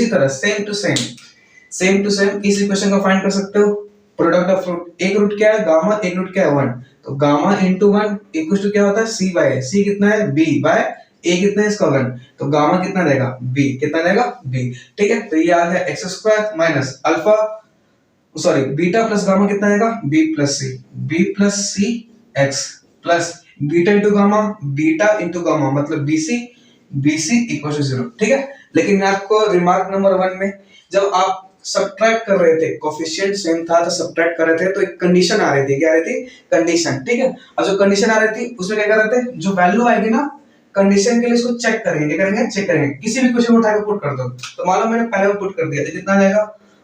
तरह सेम टू सेम इस इक्वेशन को फाइंड कर सकते हो, प्रोडक्ट ऑफ रूट, एक रूट क्या है गामा, एक रूट क्या है 1, तो गामा इंटू 1 इक्वल्स टू क्या होता है, c बाय, c कितना है, b बाय a कितना है, इसका 1, तो गामा कितना देगा, b कितना देगा, b, ठीक है। तो ये आ गया x square minus alpha, sorry beta plus gamma कितना आएगा, b plus c x plus beta into gamma, beta into gamma मतलब bc इक्वल टू 0, ठीक है। लेकिन मैं आपको रिमार्क नंबर 1 में जब आप सब्ट्रैक्ट कर रहे थे, कोफिशिएंट सेम था तो सब्ट्रैक्ट कर रहे थे, तो एक कंडीशन आ रही थी, क्या आ रही थी, कंडीशन, ठीक है। अब जो कंडीशन आ रही थी उसमें क्या कर रहे थे, जो वैल्यू आएगी ना कंडीशन के लिए इसको चेक करेंगे, क्या करेंगे, चेक करेंगे, किसी भी क्वेश्चन उठा के पुट कर दो, तो मालूम मैंने पहले पुट कर दिया था, कितना जाएगा,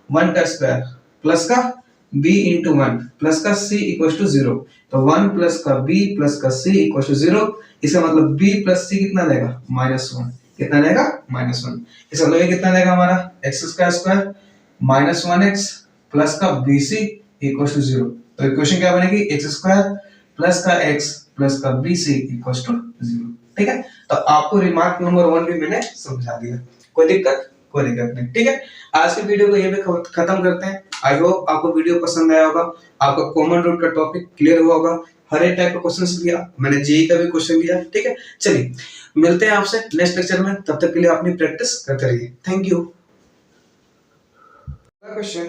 1 का स्क्वायर प्लस का b इंटू 1 प्लस का c इक्वल टू 0। तो 1 प्लस का b प्लस का c इक्वल टू 0। इसका मतलब b प्लस c कितना देगा -1। कितना देगा -1। इसका मतलब ये कितना देगा हमारा x square square minus 1x plus का bc इक्वल टू 0। तो इक्वेशन क्या बनेगी x स्क्वायर प्लस का x प्लस का bc इक्वल टू 0। ठीक है, तो आपको रिमार्क नंबर 1 भी मैंने समझा दिया। कोई दिक्कत नहीं। ठीक है, आज की वीडियो को ये भी खत्म करते हैं। आई होप आपको वीडियो पसंद आया होगा, आपका कॉमन रूट का टॉपिक क्लियर हुआ होगा। हर एक टाइप का क्वेश्चन लिया मैंने, जेई का भी क्वेश्चन लिया। ठीक है, चलिए मिलते हैं आपसे नेक्स्ट लेक्चर में। तब तक के लिए अपनी प्रैक्टिस करते रहिए। Thank you. क्वेश्चन